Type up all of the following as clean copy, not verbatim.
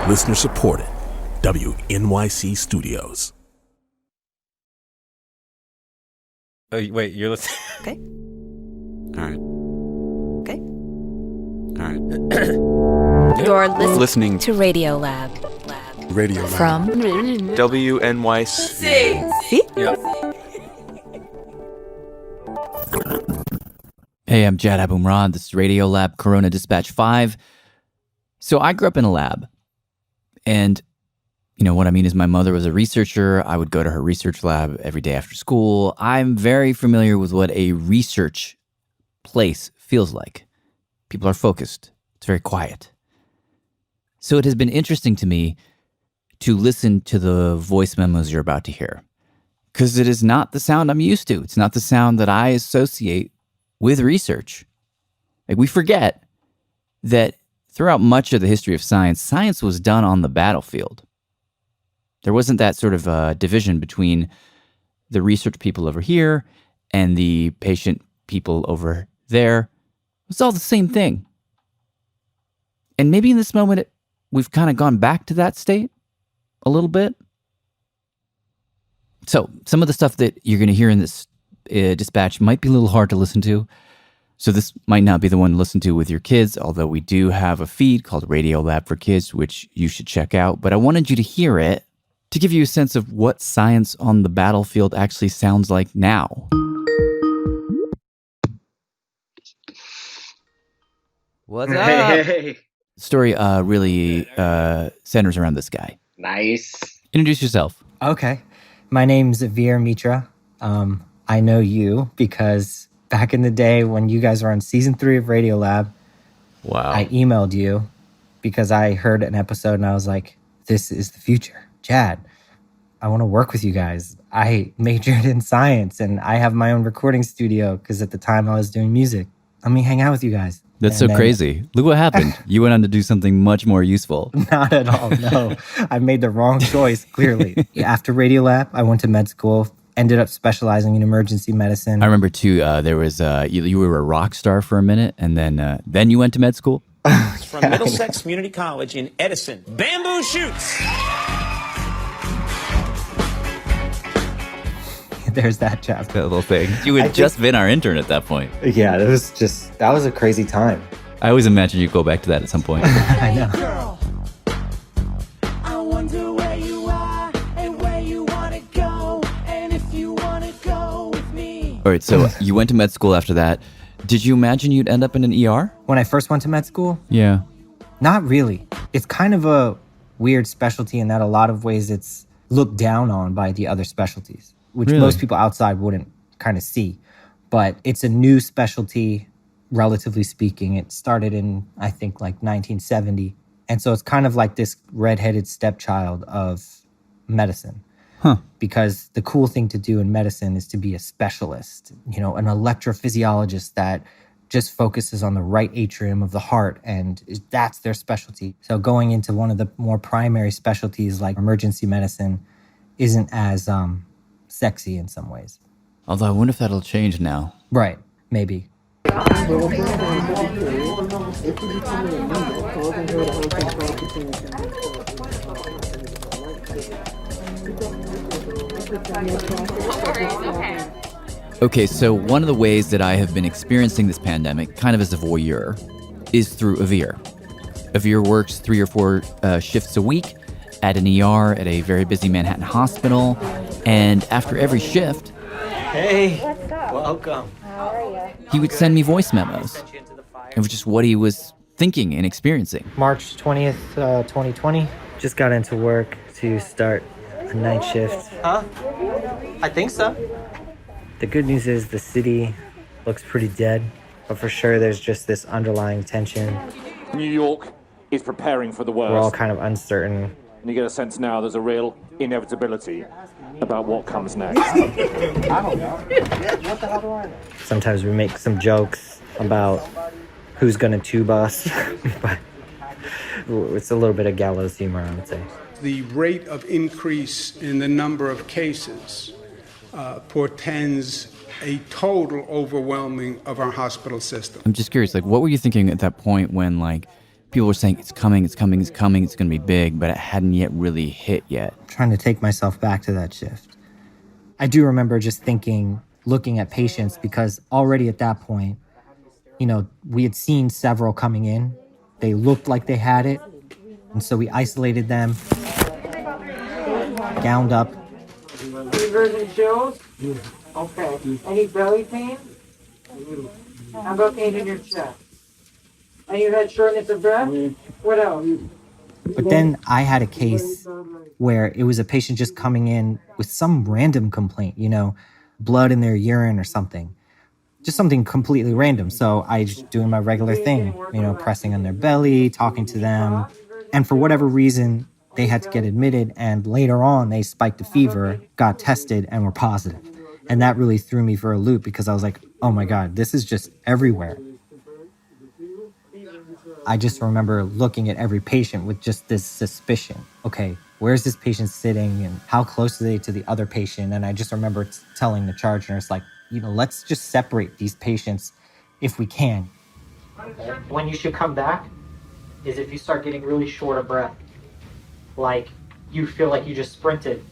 Listener supported. WNYC Studios. Oh, wait, you're listening? Okay. All right. Okay. All right. You're Listening to RadioLab. RadioLab. From WNYC. See? Yep. Hey, I'm Jad Abumrad. This is RadioLab Corona Dispatch 5. So I grew up in a lab. And, you know, what I mean is my mother was a researcher. I would go to her research lab every day after school. I'm very familiar with what a research place feels like. People are focused. It's very quiet. So it has been interesting to me to listen to the voice memos you're about to hear. Because it is not the sound I'm used to. It's not the sound that I associate with research. Like, we forget that throughout much of the history of science, science was done on the battlefield. There wasn't that sort of division between the research people over here and the patient people over there. It was all the same thing. And maybe in this moment, we've kind of gone back to that state a little bit. So some of the stuff that you're going to hear in this dispatch might be a little hard to listen to. So this might not be the one to listen to with your kids, although we do have a feed called RadioLab for Kids, which you should check out. But I wanted you to hear it to give you a sense of what science on the battlefield actually sounds like now. What's up? Hey. The story really centers around this guy. Nice. Introduce yourself. Okay. My name's Veer Mitra. I know you because back in the day when you guys were on season 3 of RadioLab, Wow. I emailed you because I heard an episode and I was like, this is the future. Chad, I want to work with you guys. I majored in science and I have my own recording studio because at the time I was doing music. Let me hang out with you guys. That's And so then- crazy. Look what happened. You went on to do something much more useful. Not at all, no. I made the wrong choice, clearly. After RadioLab, I went to med school, ended up specializing in emergency medicine. I remember too, there was, you were a rock star for a minute, and then you went to med school? From Middlesex Community College in Edison. Bamboo shoots! There's that chapter. That little thing. You had just been our intern at that point. Yeah, that was a crazy time. I always imagine you'd go back to that at some point. I know. Girl, I wonder where you are and where you want to go and if you want to go with me. All right, so you went to med school after that. Did you imagine you'd end up in an ER? When I first went to med school, Yeah. not really. It's kind of a weird specialty in that a lot of ways it's looked down on by the other specialties, which Really? most people outside wouldn't kind of see. But it's a new specialty, relatively speaking. It started in, I think, like 1970. And so it's kind of like this redheaded stepchild of medicine. Huh. Because the cool thing to do in medicine is to be a specialist, you know, an electrophysiologist that just focuses on the right atrium of the heart, and that's their specialty. So going into one of the more primary specialties like emergency medicine isn't as sexy in some ways. Although I wonder if that'll change now. Right, maybe. Okay, so one of the ways that I have been experiencing this pandemic, kind of as a voyeur, is through Avir. Avir works 3 or 4 shifts a week at an ER at a very busy Manhattan hospital, and after every shift, Hey, welcome. he would send me voice memos of just what he was thinking and experiencing. March 20th, 2020. Just got into work to start a night shift. Huh? I think so. The good news is the city looks pretty dead, but for sure there's just this underlying tension. New York is preparing for the worst. We're all kind of uncertain. And you get a sense now there's a real inevitability about what comes next. Sometimes we make some jokes about who's gonna tube us, but it's a little bit of gallows humor, I would say. The rate of increase in the number of cases portends a total overwhelming of our hospital system. I'm just curious, like, what were you thinking at that point when, like, People were saying, it's coming, it's coming, it's coming, it's going to be big, but it hadn't yet really hit yet. Trying to take myself back to that shift. I do remember just thinking, looking at patients, because already at that point, we had seen several coming in. They looked like they had it. And so we isolated them, gowned up. Fevers and chills? Okay. Any belly pain? How about pain in your chest? And you had shortness of breath? What else? But then I had a case where it was a patient just coming in with some random complaint, blood in their urine or something. Just something completely random. So I just doing my regular thing, pressing on their belly, talking to them. And for whatever reason, they had to get admitted. And later on, they spiked a fever, got tested, and were positive. And that really threw me for a loop because I was like, oh my God, this is just everywhere. I just remember looking at every patient with just this suspicion. Okay, where's this patient sitting and how close are they to the other patient? And I just remember telling the charge nurse, let's just separate these patients if we can. When you should come back is if you start getting really short of breath. Like you feel like you just sprinted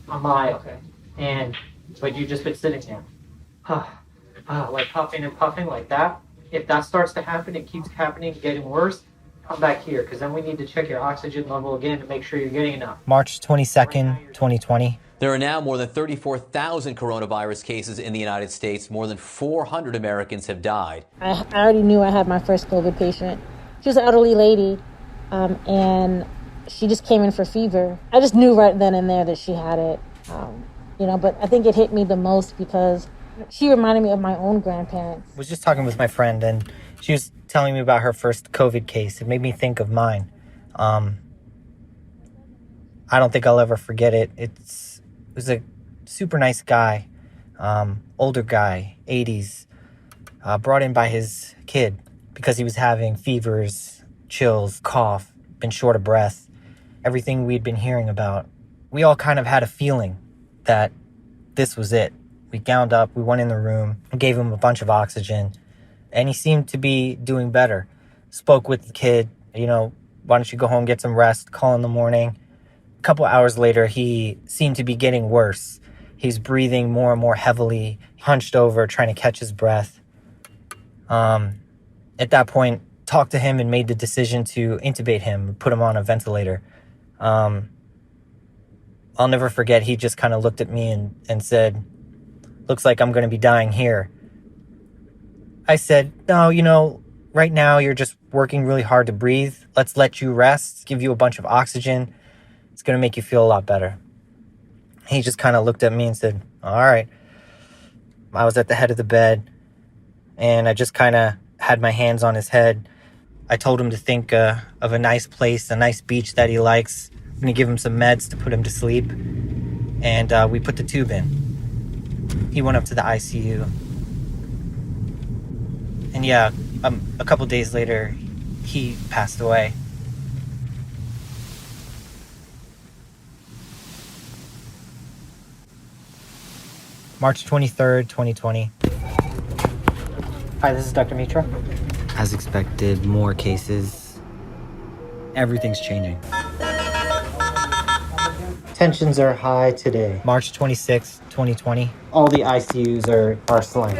a mile, but you just been sitting there. Like puffing and puffing like that. If that starts to happen, it keeps happening, getting worse, come back here, because then we need to check your oxygen level again to make sure you're getting enough. March 22nd, 2020. There are now more than 34,000 coronavirus cases in the United States. More than 400 Americans have died. I already knew I had my first COVID patient. She was an elderly lady, and she just came in for fever. I just knew right then and there that she had it, but I think it hit me the most because she reminded me of my own grandparents. I was just talking with my friend, and she was telling me about her first COVID case. It made me think of mine. I don't think I'll ever forget it. It was a super nice guy, older guy, 80s, brought in by his kid because he was having fevers, chills, cough, been short of breath, everything we'd been hearing about. We all kind of had a feeling that this was it. We gowned up, we went in the room, gave him a bunch of oxygen, and he seemed to be doing better. Spoke with the kid, why don't you go home, get some rest, call in the morning. A couple hours later, he seemed to be getting worse. He's breathing more and more heavily, hunched over, trying to catch his breath. At that point, talked to him and made the decision to intubate him, put him on a ventilator. I'll never forget, he just kind of looked at me and said, looks like I'm going to be dying here. I said, no, right now you're just working really hard to breathe. Let's let you rest, give you a bunch of oxygen. It's going to make you feel a lot better. He just kind of looked at me and said, all right. I was at the head of the bed, and I just kind of had my hands on his head. I told him to think of a nice place, a nice beach that he likes. I'm going to give him some meds to put him to sleep. And we put the tube in. He went up to the ICU. And a couple days later, he passed away. March 23rd, 2020. Hi, this is Dr. Mitra. As expected, more cases. Everything's changing. Tensions are high today. March 26th, 2020. All the ICUs are slammed.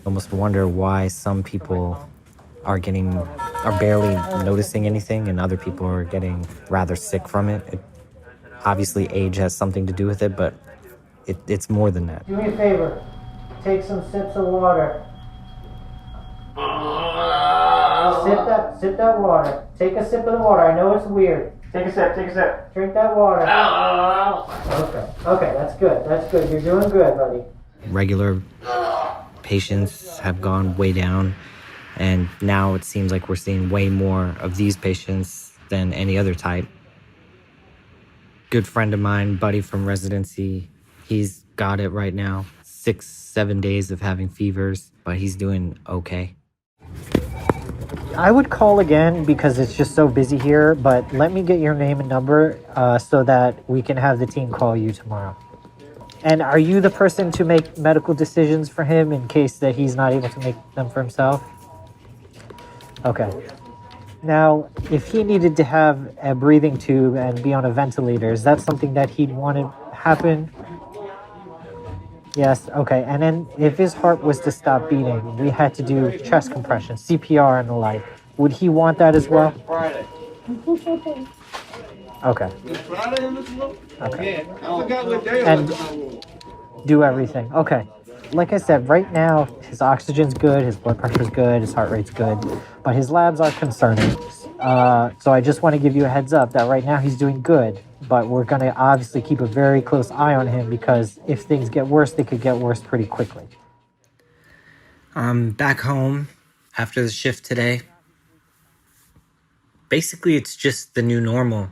Almost wonder why some people are barely noticing anything and other people are getting rather sick from it. Obviously, age has something to do with it, but it's more than that. Do me a favor. Take some sips of water. Sip that water. Take a sip of the water. I know it's weird. Take a sip. Drink that water. Okay, that's good. You're doing good, buddy. Regular patients have gone way down, and now it seems like we're seeing way more of these patients than any other type. Good friend of mine, buddy from residency, he's got it right now. 6-7 days of having fevers, but he's doing okay. I would call again because it's just so busy here, but let me get your name and number so that we can have the team call you tomorrow. And are you the person to make medical decisions for him in case that he's not able to make them for himself? Okay. Now, if he needed to have a breathing tube and be on a ventilator, is that something that he'd want to happen? Yes, okay. And then if his heart was to stop beating, we had to do chest compression, CPR and the like. Would he want that as well? Okay. Okay. And do everything. Okay. Like I said, right now his oxygen's good, his blood pressure's good, his heart rate's good, but his labs are concerning. So I just want to give you a heads up that right now he's doing good, but we're going to obviously keep a very close eye on him because if things get worse, they could get worse pretty quickly. Back home after the shift today. Basically, it's just the new normal.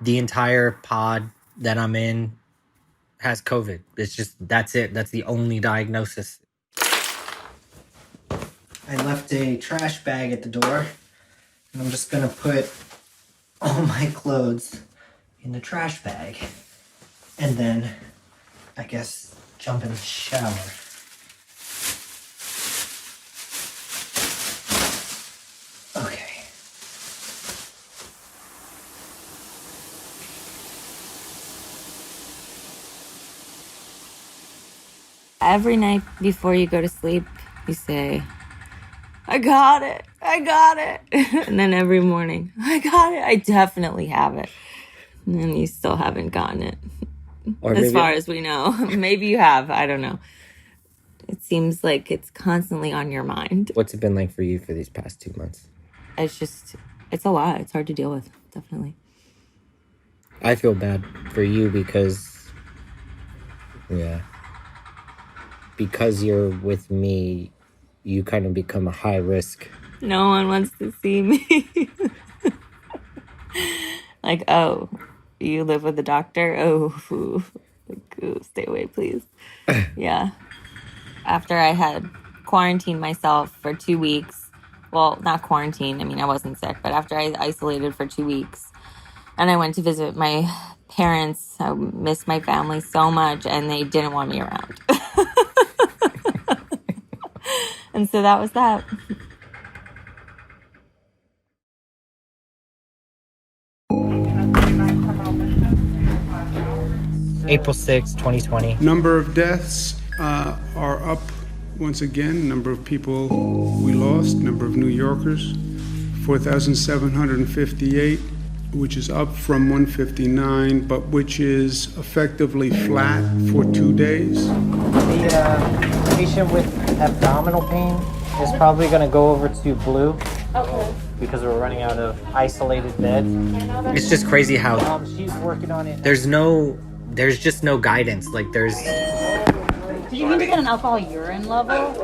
The entire pod that I'm in has COVID. It's just, that's it. That's the only diagnosis. I left a trash bag at the door, and I'm just gonna put all my clothes in the trash bag, and then, I guess, jump in the shower. Okay. Every night before you go to sleep, you say, I got it. I got it. And then every morning, I got it. I definitely have it. And then you still haven't gotten it. Or as far as we know. Maybe you have. I don't know. It seems like it's constantly on your mind. What's it been like for you for these past 2 months? It's a lot. It's hard to deal with. Definitely. I feel bad for you because you're with me, you kind of become a high risk. No one wants to see me. Like, oh, you live with the doctor? Oh, stay away, please. Yeah. After I had quarantined myself for 2 weeks, well, not quarantine, I mean, I wasn't sick, but after I isolated for 2 weeks, and I went to visit my parents, I missed my family so much, and they didn't want me around. And so that was that. April 6, 2020. Number of deaths are up once again. Number of people we lost. Number of New Yorkers, 4,758, which is up from 159, but which is effectively flat for 2 days. The patient with abdominal pain is probably going to go over to blue. Okay. Because we're running out of isolated beds. It's just crazy how she's working on it. There's just no guidance. Like Did you mean to get an alcohol urine level?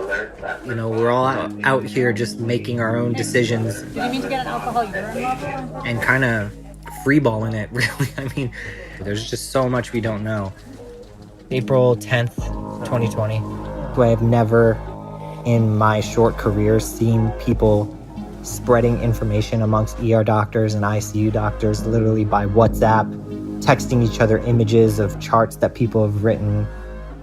We're all out here just making our own decisions. Did you mean to get an alcohol urine level? And kind of freeballing it, really. I mean, there's just so much we don't know. April 10th, 2020. I have never in my short career seen people spreading information amongst ER doctors and ICU doctors literally by WhatsApp, texting each other images of charts that people have written,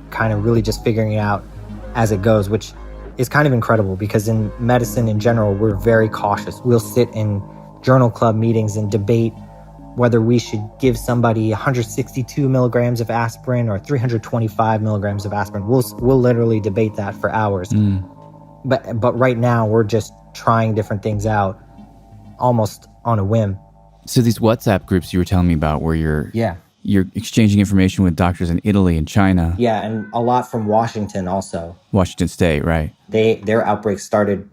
kind of really just figuring it out as it goes, which is kind of incredible because in medicine in general, we're very cautious. We'll sit in journal club meetings and debate whether we should give somebody 162 milligrams of aspirin or 325 milligrams of aspirin. We'll literally debate that for hours. But right now, we're just trying different things out almost on a whim. So these WhatsApp groups you were telling me about where you're exchanging information with doctors in Italy and China. Yeah, and a lot from Washington also. Washington State, right. Their outbreak started,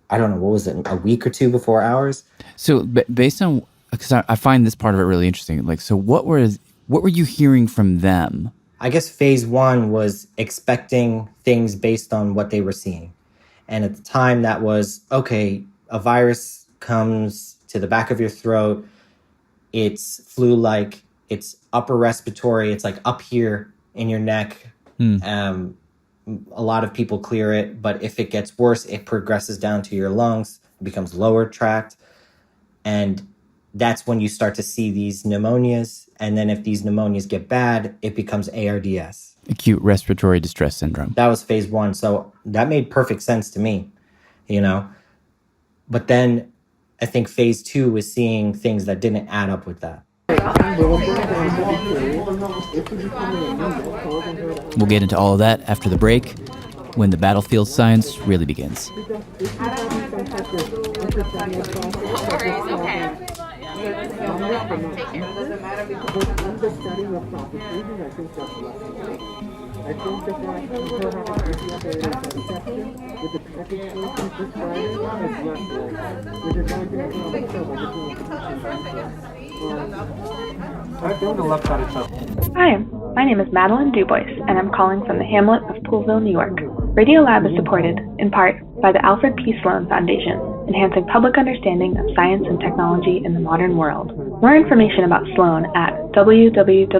I don't know, what was it, a week or two before ours? So based on, because I find this part of it really interesting, like, so what were you hearing from them? I guess phase one was expecting things based on what they were seeing. And at the time that was, okay, a virus comes to the back of your throat. It's flu-like, it's upper respiratory, it's like up here in your neck. A lot of people clear it, but if it gets worse, it progresses down to your lungs, it becomes lower tract. And that's when you start to see these pneumonias. And then if these pneumonias get bad, it becomes ARDS. Acute respiratory distress syndrome. That was phase one. So that made perfect sense to me, But then I think phase 2 was seeing things that didn't add up with that. We'll get into all of that after the break, when the battlefield science really begins. Hi, my name is Madeline Dubois, and I'm calling from the hamlet of Poolville, New York. RadioLab is supported, in part, by the Alfred P. Sloan Foundation, enhancing public understanding of science and technology in the modern world. More information about Sloan at www.sloan.org.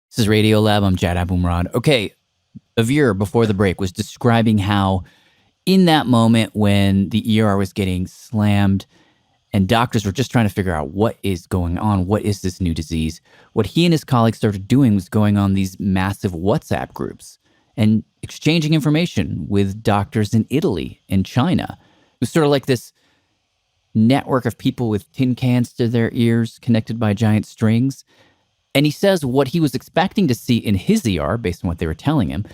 This is RadioLab. I'm Jad Abumrad. Okay, a viewer before the break was describing how in that moment when the ER was getting slammed and doctors were just trying to figure out what is going on, what is this new disease, what he and his colleagues started doing was going on these massive WhatsApp groups and exchanging information with doctors in Italy and China. It was sort of like this network of people with tin cans to their ears connected by giant strings. And he says what he was expecting to see in his ER, based on what they were telling him,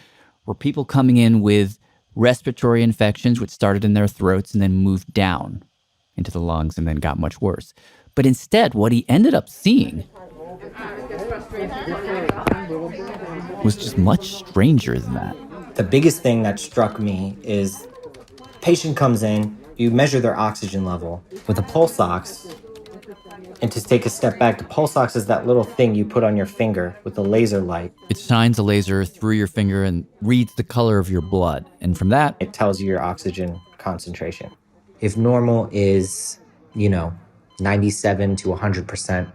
were people coming in with respiratory infections, which started in their throats and then moved down into the lungs and then got much worse. But instead, what he ended up seeing was just much stranger than that. The biggest thing that struck me is patient comes in, you measure their oxygen level with a pulse ox. And to take a step back, the pulse ox is that little thing you put on your finger with a laser light. It shines a laser through your finger and reads the color of your blood. And from that, it tells you your oxygen concentration. If normal is, 97 to 100%,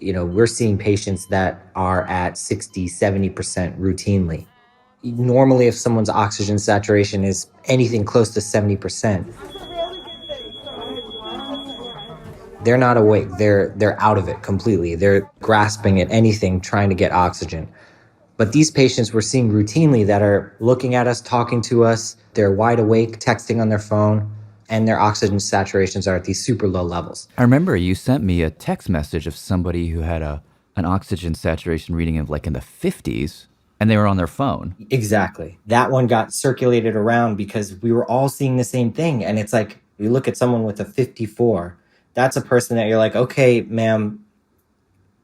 we're seeing patients that are at 60, 70% routinely. Normally, if someone's oxygen saturation is anything close to 70%, they're not awake. They're out of it completely. They're grasping at anything, trying to get oxygen. But these patients we're seeing routinely that are looking at us, talking to us, they're wide awake, texting on their phone, and their oxygen saturations are at these super low levels. I remember you sent me a text message of somebody who had an oxygen saturation reading of like in the 50s, and they were on their phone. Exactly. That one got circulated around because we were all seeing the same thing. And it's like, you look at someone with a 54, that's a person that you're like, okay, ma'am,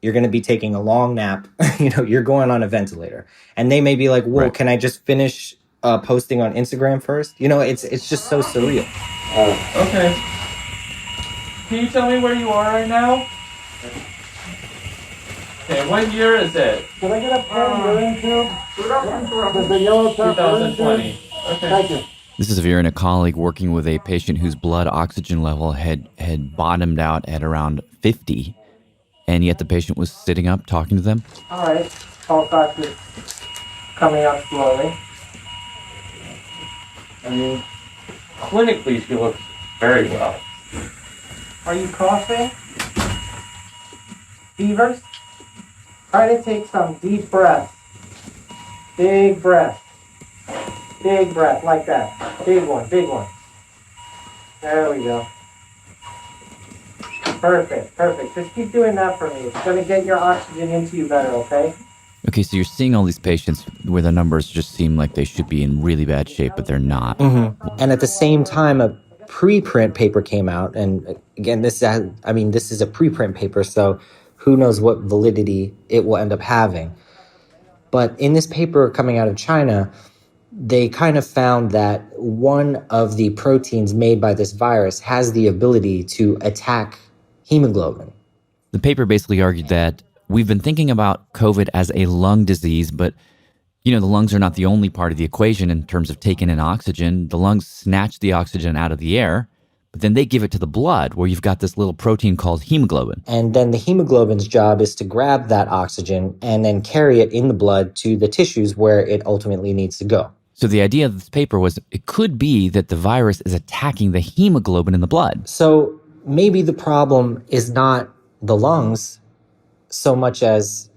you're going to be taking a long nap. You're going on a ventilator. And they may be like, whoa, right. Can I just finish posting on Instagram first? It's just so surreal. Okay. Can you tell me where you are right now? Okay, what year is it? Can I get a pen you're into? 2020. The yellow top 2020. Okay. Thank you. This is a Vera and a colleague working with a patient whose blood oxygen level had bottomed out at around 50, and yet the patient was sitting up talking to them. All right, pulse ox is coming up slowly. I mean, clinically she looks very well. Are you coughing? Fevers? Try to take some deep breaths. Big breath. Big breath, like that. Big one, big one. There we go. Perfect. Just keep doing that for me. It's going to get your oxygen into you better, okay? Okay, so you're seeing all these patients where the numbers just seem like they should be in really bad shape, but they're not. Mm-hmm. And at the same time, a preprint paper came out. And again, this is a preprint paper, so who knows what validity it will end up having. But in this paper coming out of China, they kind of found that one of the proteins made by this virus has the ability to attack hemoglobin. The paper basically argued that we've been thinking about COVID as a lung disease, but, the lungs are not the only part of the equation in terms of taking in oxygen. The lungs snatch the oxygen out of the air, but then they give it to the blood where you've got this little protein called hemoglobin. And then the hemoglobin's job is to grab that oxygen and then carry it in the blood to the tissues where it ultimately needs to go. So the idea of this paper was it could be that the virus is attacking the hemoglobin in the blood. So maybe the problem is not the lungs so much as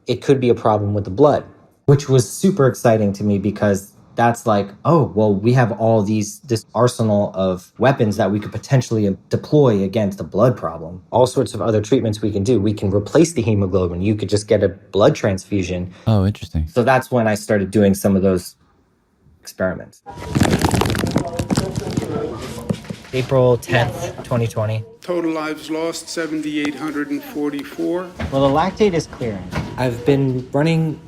it could be a problem with the blood. which was super exciting to me because that's like, oh, well, we have all this arsenal of weapons that we could potentially deploy against a blood problem. All sorts of other treatments we can do. We can replace the hemoglobin. You could just get a blood transfusion. Oh, interesting. So that's when I started doing some of those experiments. April 10th, 2020. Total lives lost, 7,844. Well, the lactate is clearing. I've been running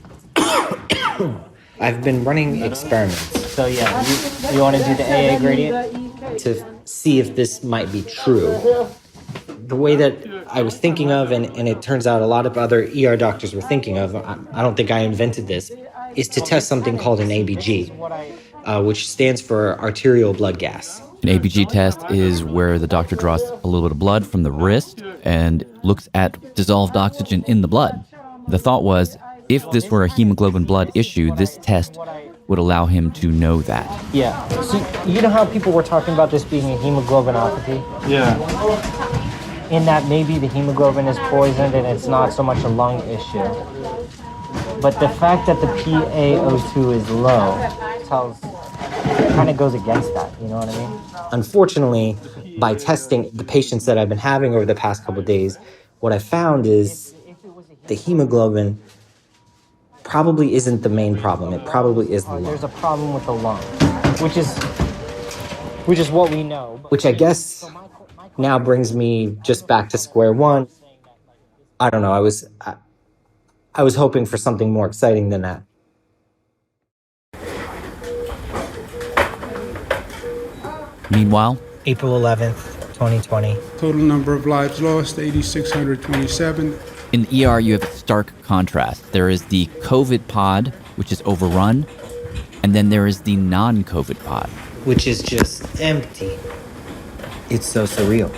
experiments. So yeah, you want to do the AA gradient to see if this might be true. The way that I was thinking of, and it turns out a lot of other ER doctors were thinking of, I don't think I invented this, is to test something called an ABG, which stands for arterial blood gas. An ABG test is where the doctor draws a little bit of blood from the wrist and looks at dissolved oxygen in the blood. The thought was, if this were a hemoglobin blood issue, this test would allow him to know that. Yeah. So you know how people were talking about this being a hemoglobinopathy? Yeah. In that maybe the hemoglobin is poisoned and it's not so much a lung issue. But the fact that the PaO2 is low kind of goes against that, you know what I mean? Unfortunately, by testing the patients that I've been having over the past couple of days, what I found is the hemoglobin probably isn't the main problem. It probably is the lung. There's a problem with the lung, which is what we know. Which I guess now brings me just back to square one. I don't know. I was hoping for something more exciting than that. Meanwhile, April 11th, 2020. Total number of lives lost, 8,627. in ER, you have a stark contrast. There is the COVID pod, which is overrun, and then there is the non-COVID pod, which is just empty. It's so surreal.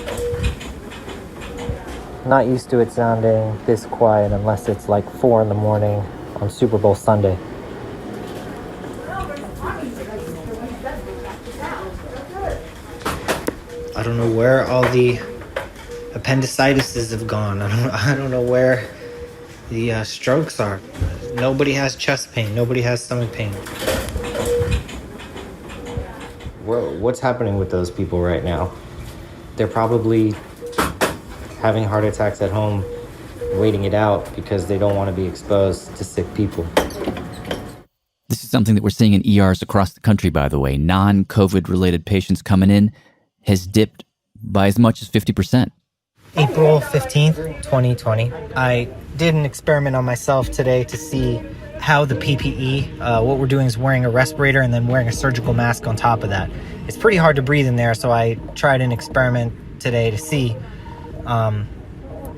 Not used to it sounding this quiet unless it's like 4 a.m. on Super Bowl Sunday. I don't know where all the appendicitis have gone. I don't know where the strokes are. Nobody has chest pain. Nobody has stomach pain. What's happening with those people right now? They're probably having heart attacks at home, waiting it out because they don't want to be exposed to sick people. This is something that we're seeing in ERs across the country, by the way. Non-COVID related patients coming in has dipped by as much as 50%. April 15th, 2020. I did an experiment on myself today to see how the PPE, what we're doing is wearing a respirator and then wearing a surgical mask on top of that. It's pretty hard to breathe in there, so I tried an experiment today to see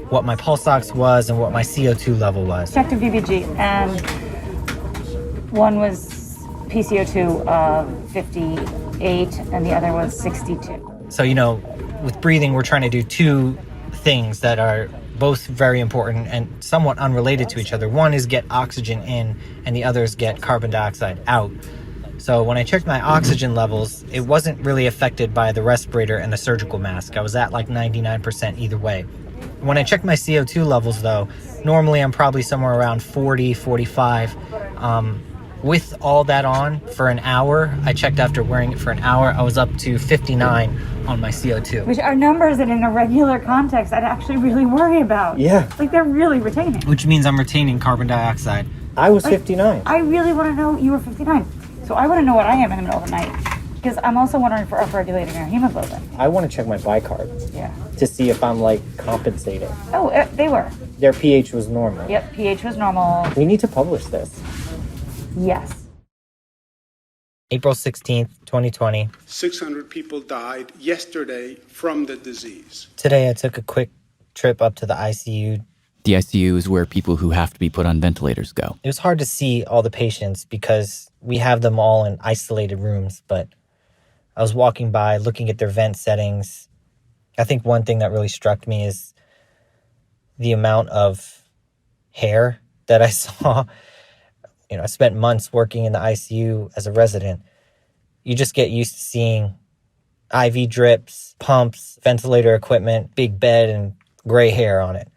what my pulse ox was and what my CO2 level was. Checked a VBG, and one was PCO2 of 58 and the other was 62. So, with breathing, we're trying to do two things that are both very important and somewhat unrelated to each other. One is get oxygen in, and the other is get carbon dioxide out. So when I checked my oxygen levels, it wasn't really affected by the respirator and the surgical mask. I was at like 99% either way. When I checked my CO2 levels, though, normally I'm probably somewhere around 40, 45. With all that on for an hour, I checked after wearing it for an hour, I was up to 59 on my CO2. Which are numbers that in a regular context I'd actually really worry about. Yeah. Like they're really retaining. Which means I'm retaining carbon dioxide. I was 59. I really want to know you were 59. So I want to know what I am in the middle of the night. Because I'm also wondering for upregulating our hemoglobin. I want to check my bicarb. Yeah. To see if I'm compensating. Oh, they were. Their pH was normal. Yep, pH was normal. We need to publish this. Yes. April 16th, 2020. 600 people died yesterday from the disease. Today I took a quick trip up to the ICU. The ICU is where people who have to be put on ventilators go. It was hard to see all the patients because we have them all in isolated rooms, but I was walking by looking at their vent settings. I think one thing that really struck me is the amount of hair that I saw. I spent months working in the ICU as a resident. You just get used to seeing IV drips, pumps, ventilator equipment, big bed, and gray hair on it.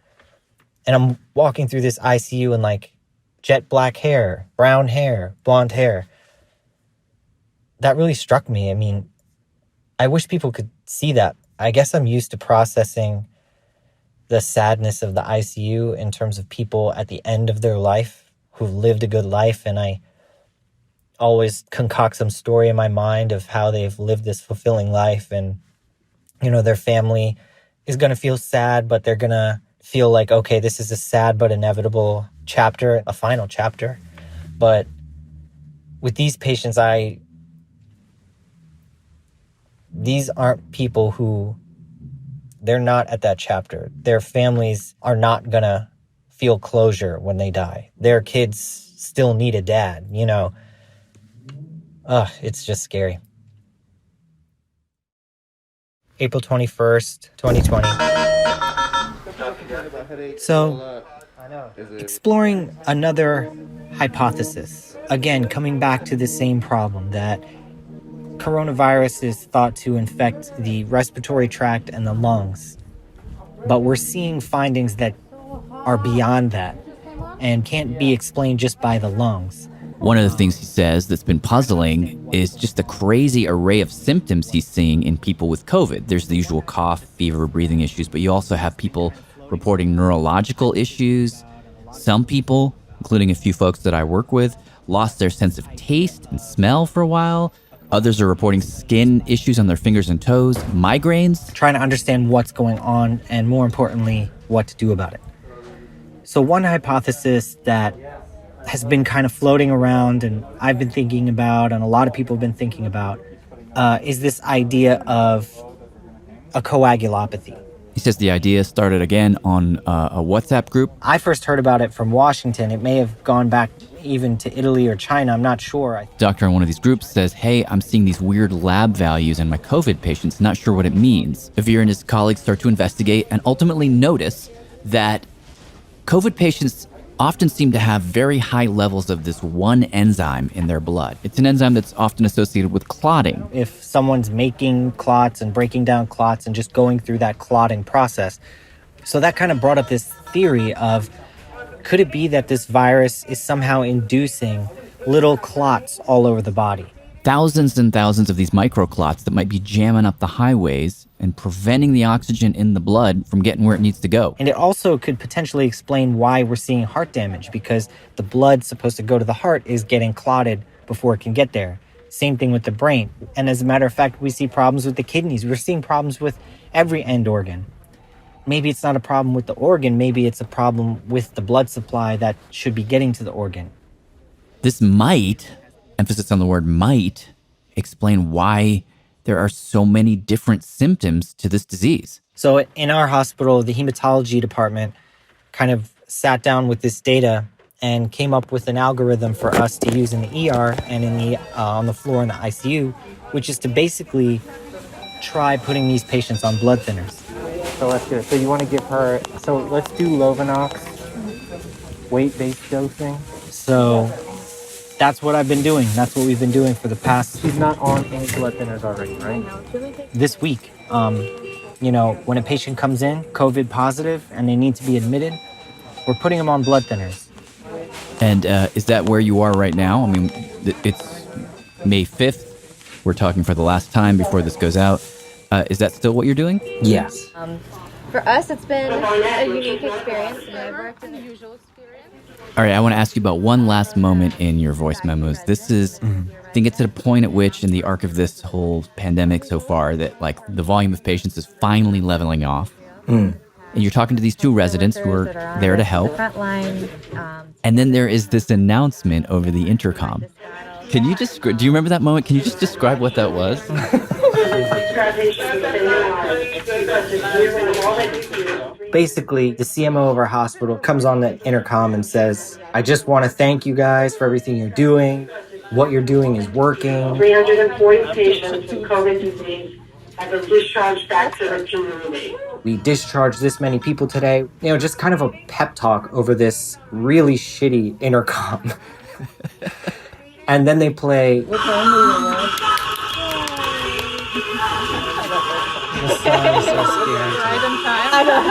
And I'm walking through this ICU and jet black hair, brown hair, blonde hair. That really struck me. I mean, I wish people could see that. I guess I'm used to processing the sadness of the ICU in terms of people at the end of their life who've lived a good life, and I always concoct some story in my mind of how they've lived this fulfilling life, and their family is going to feel sad, but they're going to feel like, okay, this is a sad but inevitable chapter, a final chapter. But with these patients, these aren't people who, they're not at that chapter. Their families are not going to feel closure when they die. Their kids still need a dad, It's just scary. April 21st, 2020. So, exploring another hypothesis. Again, coming back to the same problem that coronavirus is thought to infect the respiratory tract and the lungs. But we're seeing findings that are beyond that and can't be explained just by the lungs. One of the things he says that's been puzzling is just the crazy array of symptoms he's seeing in people with COVID. There's the usual cough, fever, breathing issues, but you also have people reporting neurological issues. Some people, including a few folks that I work with, lost their sense of taste and smell for a while. Others are reporting skin issues on their fingers and toes, migraines. Trying to understand what's going on and, more importantly, what to do about it. So one hypothesis that has been kind of floating around and I've been thinking about and a lot of people have been thinking about is this idea of a coagulopathy. He says the idea started again on a WhatsApp group. I first heard about it from Washington. It may have gone back even to Italy or China. I'm not sure. Doctor in one of these groups says, hey, I'm seeing these weird lab values in my COVID patients, not sure what it means. Avir and his colleagues start to investigate and ultimately notice that COVID patients often seem to have very high levels of this one enzyme in their blood. It's an enzyme that's often associated with clotting. If someone's making clots and breaking down clots and just going through that clotting process. So that kind of brought up this theory of, could it be that this virus is somehow inducing little clots all over the body? Thousands and thousands of these microclots that might be jamming up the highways and preventing the oxygen in the blood from getting where it needs to go. And it also could potentially explain why we're seeing heart damage, because the blood supposed to go to the heart is getting clotted before it can get there. Same thing with the brain. And as a matter of fact, we see problems with the kidneys. We're seeing problems with every end organ. Maybe it's not a problem with the organ. Maybe it's a problem with the blood supply that should be getting to the organ. This might, emphasis on the word might, explain why there are so many different symptoms to this disease. So in our hospital, the hematology department kind of sat down with this data and came up with an algorithm for us to use in the ER and in the on the floor in the ICU, which is to basically try putting these patients on blood thinners. So let's do it. So you want to give her, so let's do Lovenox, weight-based dosing. So that's what I've been doing. That's what we've been doing for the past. She's not on any blood thinners already, right? This week, when a patient comes in, COVID positive, and they need to be admitted, we're putting them on blood thinners. And is that where you are right now? I mean, it's May 5th. We're talking for the last time before this goes out. Is that still what you're doing? Yes. For us, it's been a unique experience. I've worked in the usual experience. All right, I want to ask you about one last moment in your voice memos. This is, I think it's at a point at which in the arc of this whole pandemic so far that like the volume of patients is finally leveling off. And you're talking to these two residents who are there to help. And then there is this announcement over the intercom. Can you just, do you remember that moment? Can you just describe what that was? Basically, the CMO of our hospital comes on the intercom and says, I just want to thank you guys for everything you're doing. What you're doing is working. 340 patients with COVID disease have been discharged back to the community. We discharged this many people today. Just kind of a pep talk over this really shitty intercom. And then they play... The sound is so scary. Right in time. I know.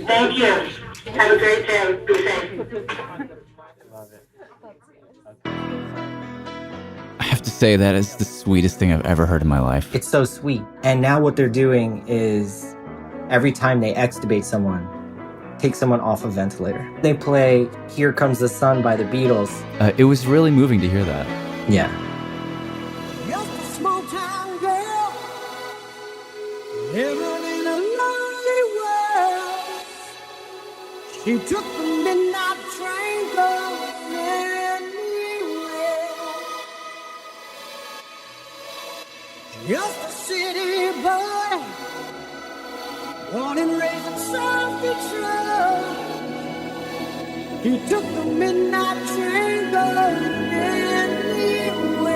Thank you. Have a great day. Be safe. I have to say that is the sweetest thing I've ever heard in my life. It's so sweet. And now what they're doing is every time they extubate someone, take someone off a ventilator, they play Here Comes the Sun by the Beatles. It was really moving to hear that. Yeah. Just a small town girl living in a lonely world. She took the midnight train going anywhere. Just a city boy, born and raised in South Detroit. He took the midnight train going anywhere.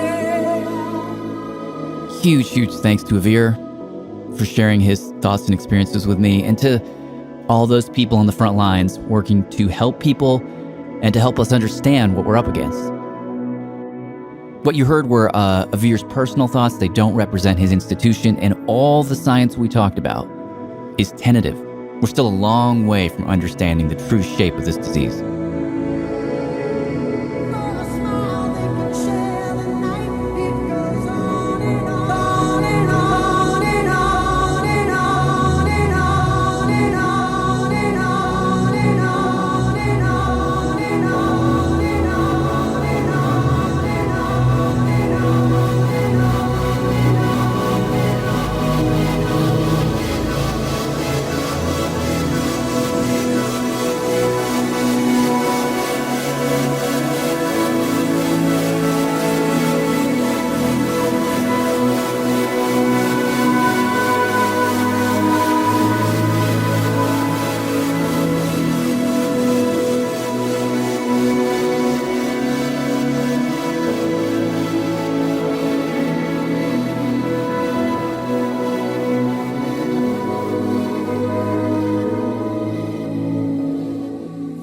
Huge thanks to Avir for sharing his thoughts and experiences with me, and to all those people on the front lines working to help people and to help us understand what we're up against. What you heard were Avir's personal thoughts. They don't represent his institution, and all the science we talked about is tentative. We're still a long way from understanding the true shape of this disease.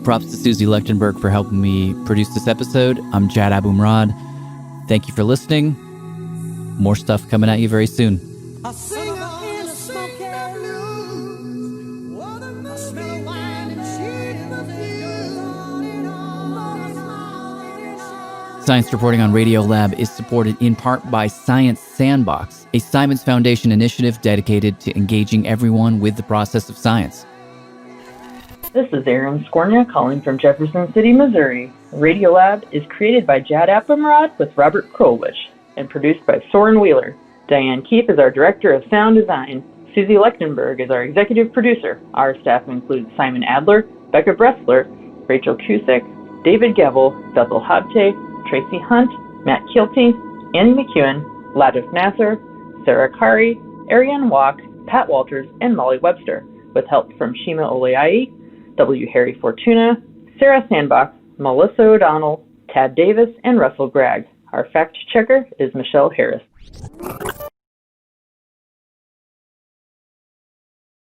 Props to Susie Lechtenberg for helping me produce this episode. I'm Jad Abumrad. Thank you for listening. More stuff coming at you very soon. A singer in a smoky room. What a must be wine and cheating the Science reporting on RadioLab is supported in part by Science Sandbox, a Simons Foundation initiative dedicated to engaging everyone with the process of science. This is Aaron Skornia calling from Jefferson City, Missouri. RadioLab is created by Jad Abumrad with Robert Krolwich and produced by Soren Wheeler. Diane Keefe is our Director of Sound Design. Susie Lechtenberg is our Executive Producer. Our staff includes Simon Adler, Becca Bressler, Rachel Cusick, David Gevel, Cecil Habte, Tracy Hunt, Matt Kilty, Annie McEwen, Latif Nasser, Sarah Kari, Ariane Walk, Pat Walters, and Molly Webster, with help from Shima Oleai, W. Harry Fortuna, Sarah Sandbach, Melissa O'Donnell, Tad Davis, and Russell Gregg. Our fact checker is Michelle Harris.